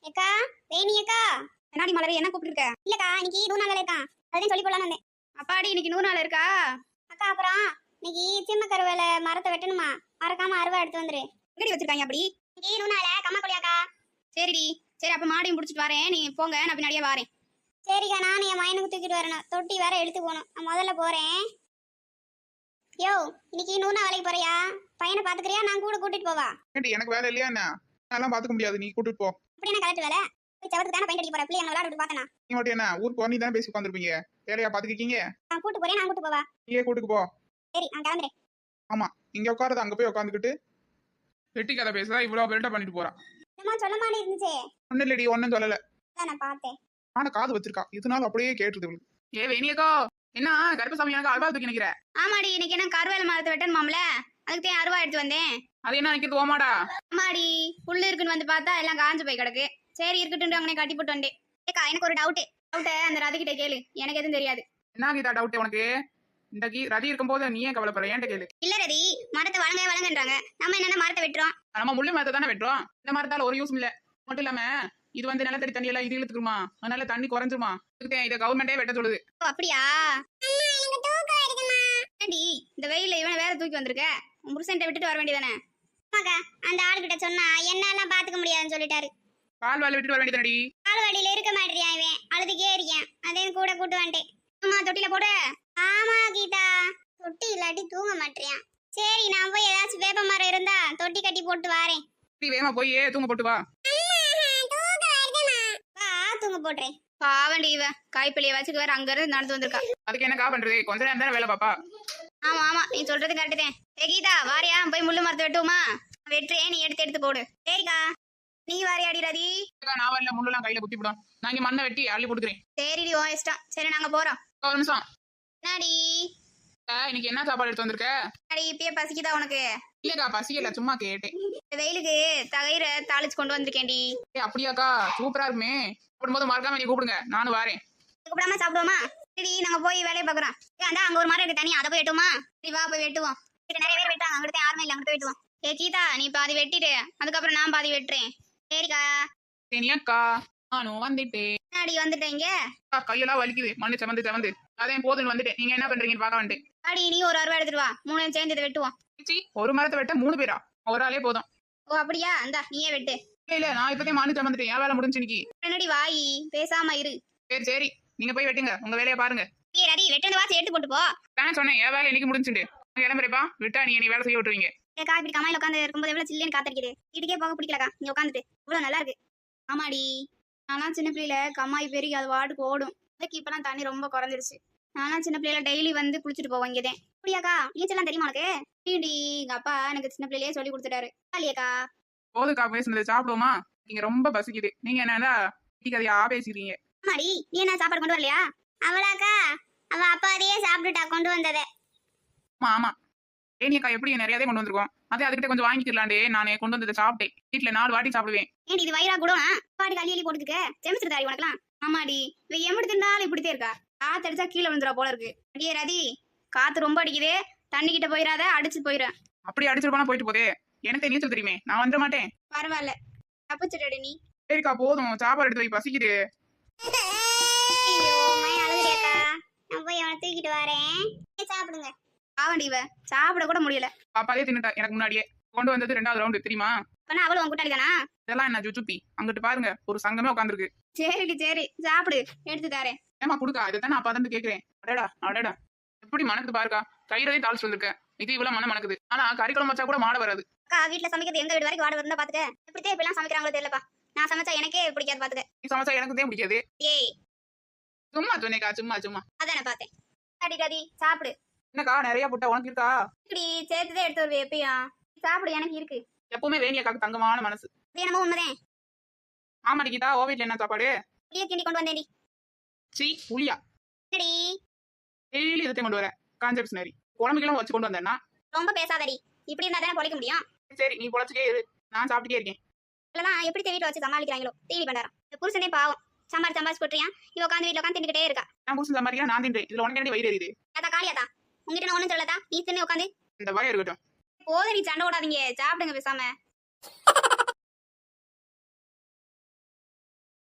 ஏக்கா வேணி அக்கா. என்னாடி மலர் என்ன கூப்பிட்டுருக்க? இல்லக்கா இன்னைக்கு 100 நாள் இருக்கான், அதையும் சொல்லி போலான்னு வந்தேன். அப்பாடி இன்னைக்கு 100 நாள் இருக்கா? அக்கா அப்புறம் இன்னைக்கு சிம்ம கருவேல மரத்தை வெட்டணுமா, மறக்காம அருவா எடுத்து வந்துரு. எங்கடி வச்சிருக்காங்க அப்படி? இன்னைக்கு 100 நாள கம்மா கொடியாக்கா. சரிடி, சரி அப்ப மாடியும் முடிச்சிட்டு வரேன், நீ போங்க, நான் பின்னாடியே வரேன். சரிக்கா, நானும் என் மயனுக்கு தூக்கிட்டு வரணும், தொட்டி வேற எடுத்து போகணும். நான் முதல்ல போறேன். யோ இன்னைக்கு 100 நாள் வேலைக்கு போறியா? பையனை பாத்துக்கிறியா, நான் கூட கூட்டிட்டு போவா? எனக்கு வேலை இல்லையா என்ன? அதெல்லாம் பாத்துக்க முடியாது, நீ கூட்டிட்டு போ. அப்படி என்ன கலெக்ட் வேலை? சவத்துக்கு தானே பையன் அடிக்க போற பிள்ளை எங்களை விளையாட்டு பார்த்தனா? நீ மட்டும் என்ன ஊருக்கு போ, நீ தானே பேசி உட்காந்துருப்பீங்க, வேலையா பாத்துக்கிட்டீங்க. நான் கூட்டு போறேன், நான் கூட்டு போவா? நீயே கூட்டுக்கு போ. சரி நான் கிளம்புறேன். ஆமா, இங்க உட்காருது, அங்க போய் உட்காந்துக்கிட்டு வெட்டி கதை பேசுறா, இவ்வளவு பெல்ட்டா பண்ணிட்டு போறா. என்னமா சொல்ல மாதிரி இருந்துச்சே? ஒன்னும் இல்லடி, ஒன்னும் சொல்லல. நான் பார்த்தேன். ஆனா காது வச்சிருக்கா, இதனால அப்படியே கேட்டுருது இவளுக்கு. ஏ வேணியக்கோ, என்ன கருப்பசாமி எனக்கு அல்வா தூக்கி நிக்கிற? ஆமாடி, இன்னைக்கு என்ன கருவேல மரத்தை வெட்டணுமாம்ல, அதுக்கு தான் அருவா எடுத்து வந்தேன். அது என்ன நிக்கிறது ஓமாடா? ஆமாடி, புல்லு இருக்குன்னு வந்து பார்த்தா எல்லாம் காஞ்சு போய் கிடக்கு. சரி இருக்கட்டும், அங்கே கட்டி போட்டு வந்தேன். ஏக்கா எனக்கு ஒரு டவுட். அந்த ரதிக்கிட்ட கேளு, எனக்கு எதுவும் தெரியாது. என்ன கீதா டவுட் உனக்கு? இன்றைக்கு ரதி இருக்கும் போது நீ ஏன் கவலைப்படுற? ஏன்ட்ட கேளு. இல்ல ரதி, மரத்தை வளங்க வளங்கன்றாங்க, நம்ம என்னென்ன மரத்தை வெட்டுறோம். நம்ம முள்ளு மரத்தை தானே வெட்டுறோம், இந்த மரத்தால ஒரு யூஸும் இல்ல. மட்டும் இல்லாம இது வந்து நிலத்தடி தண்ணி எல்லாம் இது இழுத்துக்குமா, அதனால தண்ணி குறைஞ்சுமா, இதை கவர்மெண்டே வெட்ட சொல்லுது. ஓ அப்படியா? இந்த வெயில இவனை வேற தூக்கி வந்திருக்க, உன் புருஷன்ட்ட விட்டுட்டு வர வேண்டியதானே? ஆமாக்கா, அந்த ஆளுகிட்ட சொன்னா என்னெல்லாம் பாத்துக்க முடியாதுன்னு சொல்லிட்டாரு. பால் வாழ விட்டுட்டு வர வேண்டியதானடி. பால்வாடியில இருக்க மாட்டேறியா இவன், அழுதுக்கே இருக்கேன், அதே கூட கூட்டு வந்துட்டேன். அம்மா தொட்டில போட. ஆமா கீதா, தொட்டி இல்லாட்டி தூங்க மாட்டேறியா. சரி நான் போய் ஏதாச்சும் வேப்ப மரம் இருந்தா தொட்டி கட்டி போட்டு வாரேன். நீ வேகமா போய் தூங்க போட்டு வா. வா தூங்க போட்டுறேன். பாவண்டி இவ கைப்பிள்ளைய வச்சுக்கு வேற அங்க இருந்து நடந்து வந்திருக்கா. அதுக்கு என்னக்கா பண்றது, கொஞ்ச நேரம் தானே வேலை பாப்பா. ஆமா ஆமா, நீ சொல்றது கரெக்ட் தான். கீதா வாரியா, போய் முள்ளு மரத்தை வெட்டுவோமா? வெட்டுறேன், நீ எடுத்து எடுத்து போடு. சரிக்கா. நீ வாரியாடி ரதி? நான் வரல, முள்ளெல்லாம் கையில குத்தி விடும், நான் இங்க மண்ணை வெட்டி அள்ளி போட்டுக்கிறேன். சரிடி, ஓ இஷ்டம். சரி நாங்க போறோம். ஒரு நிமிஷம். என்னடி இன்னைக்கு என்ன சாப்பாடு எடுத்து வந்திருக்க? அடி இப்பயே பசிக்குதா உனக்கு? இல்லக்கா பசிக்கல, சும்மா கேட்டேன். இந்த வெயிலுக்கு தயிரை தாளிச்சு கொண்டு வந்திருக்கேன்டி. அப்படியாக்கா, சூப்பரா இருக்குமே. போது மறக்காம நீ கூப்பிடுங்க, நானும் வரேன். கூப்பிடாம சாப்பிடுவோமா? சரி நாங்க போய் வேலையை பாக்குறோம். அங்க ஒரு மரம் இருக்கு தனி, அதை போய் வெட்டுமா? சரி வா போய் வெட்டுவோம். நிறைய பேர் வெட்டாங்க, அங்கிட்ட யாருமே இல்ல, அங்கிட்ட போய் வெட்டுவோம். ஏ கீதா, நீ பாதி வெட்டிட்டு அதுக்கப்புறம் நான் பாதி வெட்டுறேன். சரிக்கா. சரியாக்கா, நானும் வந்துட்டேன். முன்னாடி வந்துட்டேங்க. கையெல்லாம் வலிக்குது, மண்ணு செவந்து செவந்து. அதே போதுன்னு வந்துட்டேன். நீங்க என்ன பண்றீங்கன்னு பாக்க வந்துட்டேன். அடி நீ ஒரு அருவா எடுத்துட்டு வா, 3 சேர்ந்து இதை வெட்டுவோம். ஒரு மரத்தை வெட்ட 3 பேரா? ஒரு ஆளே போதும். ஓ அப்படியா, இந்தா நீயே வெட்டு. இல்ல நான் இப்பதான் மண்ணு செவந்துட்டேன், என் வேலை முடிஞ்சு இன்னைக்கு. என்னடி வாயி பேசாம இரு. சரி சரி, நீங்க போய் வெட்டுங்க, உங்க வேலையை பாருங்க. ஏ ரெடி, வெட்டுறது வாசி எடுத்து போட்டு போ. நான் சொன்னேன் என் வேலை இன்னைக்கு முடிஞ்சுட்டு கிளம்புறேப்பா. விட்டா நீ வேலை செய்ய விட்டுருவீங்க. ஏக்கா இப்படி கமாயில உட்காந்து இருக்கும்போது எவ்வளவு சில்லுன்னு காத்திருக்குது. வீட்டுக்கே போக பிடிக்கலக்கா, இங்க உட்காந்துட்டு இவ்வளவு நல்லா இருக்கு. ஆமாடி, நான்லாம் சின்ன பிள்ளையில கம்மாய் பெருகி அது வாட்டுக்கு ஓடும். அதுக்கு இப்பெல்லாம் தண்ணி ரொம்ப குறைஞ்சிருச்சு. நான்லாம் சின்ன பிள்ளையில டெய்லி வந்து குளிச்சுட்டு போவோம் இங்கதான். அப்படியாக்கா, நீச்சல்லாம் தெரியுமா உனக்கு? டி எங்க அப்பா எனக்கு சின்ன பிள்ளையிலேயே சொல்லி கொடுத்துட்டாரு. இல்லையாக்கா? போதுக்கா பேசுனது, சாப்பிடுவோமா? நீங்க ரொம்ப பசிக்குது, நீங்க என்னன்னா கதையா பேசுறீங்க. ஆமாடி, நீ என்ன சாப்பாடு கொண்டு வரலையா? அவளாக்கா, அவ அப்பாதையே சாப்பிட்டுட்டா கொண்டு வந்ததை. ஆமா ஆமா, ஏனியக்கா எப்படி நிறையதே கொண்டு வந்திருக்கோம், அதே அதுக்கிட்ட கொஞ்சம் வாங்கிக்கலாண்டே. நானே கொண்டு வந்ததை சாப்பிட்டேன், வீட்டுல 4 வாட்டி சாப்பிடுவேன். ஏன்டி இது வயிறா கூட பாடி அள்ளி அள்ளி போட்டுக்க, செமிச்சிருக்காரு உனக்குலாம். ஆமாடி, இவ எம்பிட்டு தின்னாலும் இப்படித்தே இருக்கா. காத்து அடிச்சா கீழே விழுந்துரா போல இருக்கு. அடியே ரதி, காத்து ரொம்ப அடிக்குது, தண்ணி கிட்ட போயிடாத, அடிச்சு போயிடுறேன். அப்படி அடிச்சிருப்பானா போயிட்டு போதே, எனக்கு நீச்சல் தெரியுமே, நான் வந்துட மாட்டேன். பரவாயில்ல, தப்பிச்சுட்டடி நீ. சரிக்கா போதும், சாப்பாடு எடுத்து வை, பசிக்குது. ஐயோ மய அழுகுறியாக்கா, நான் போய் அவனை தூக்கிட்டு வரேன், சாப்பிடுங்க. ஆவண்டி இவ சாப்பிட கூட முடியல. பாப்பாலே தின்னுட்டா எனக்கு முன்னாடியே. கொண்டு வந்தது 2வது ரவுண்டு தெரியுமா? அப்பனா அவளும் உன் கூட்டாளி தானா? இதெல்லாம் என்ன ஜுச்சுப்பி, அங்கிட்டு பாருங்க ஒரு சங்கமே உட்காந்துருக்கு. சரிடி சரி, சாப்பிடு, எடுத்து தாரேன். ஏமா குடுக்கா, இதைத்தான் அப்பா தான் கேக்குறேன். அடடா அடடா, எப்படி மணக்குது பாருக்கா, கையிலே தாளிச்சு வந்திருக்கேன். இது இவ்வளவு மனம் மணக்குது, ஆனா கறிக்குழம்பு வச்சா கூட மாட வராது. அக்கா வீட்டுல சமைக்கிறது எங்க வீடு வரைக்கும் வாட வருந்தா பாத்துக்க. இப்படித்தான் இப்பெல்லாம் சமைக்கிறாங்களோ தெரியலப்பா, நான் சமைச்சா எனக்கே பிடிக்காது பாத்துக்க. நீ சமைச்சா எனக்கு தான் பிடிக்காது. ஏய் சும்மா சொன்னேக்கா, சும்மா சும்மா. அதானே பார்த்தேன். அடி ரதி சாப்பிடு. என்னக்கா நிறைய புட்டா உனக்கு இருக்கா? இப்படி சேர்த்துதான் எடுத்து வருவே எப்பயும். சாப்பிடு, எனக்கு இருக்கு. எப்பவுமே வேணியக்காக்கு தங்கமான மனசு. என்னமோ உண்மைதான். ஆமாடி கீதா, ஓ வீட்டுல என்ன சாப்பாடு? புளிய கிண்டி கொண்டு வந்தேன்டி. சீ புளியா? சரி டெய்லி இதத்தையும் கொண்டு வரேன், காஞ்ச பிசினரி. குழம்புக்கெல்லாம் வச்சு கொண்டு வந்தேன்னா? ரொம்ப பேசாதடி, இப்படி இருந்தா தானே பொழைக்க முடியும். சரி நீ பொழைச்சிட்டே இரு, நான் சாப்பிட்டுட்டே இருக்கேன். இல்லலாம் எப்படி வீட்டுல வச்சு சமாளிக்கிறாங்களோ தீனி பண்டாரம். இந்த புருஷனே பாவம், சம்பாரிச்சு போட்டுறியா, இவ உட்காந்து வீட்டுல உட்காந்து தின்னுக்கிட்டே இருக்கா. நான் புருஷன் சம்பாதிக்கிறேன், நான் தின்றேன். இதுல உனக்கு என்ன வயிறு எரியுது? அதான் காளியாதா, உங்ககிட்ட நான் ஒண்ணும் சொல்லதா, நீ தின்னு உட்காந்து. இந்த வயிறு இருக்கட்டும். போதும், நீ சண்டை ஓடாதீங்க, சாப்பிடுங்க பேசாம.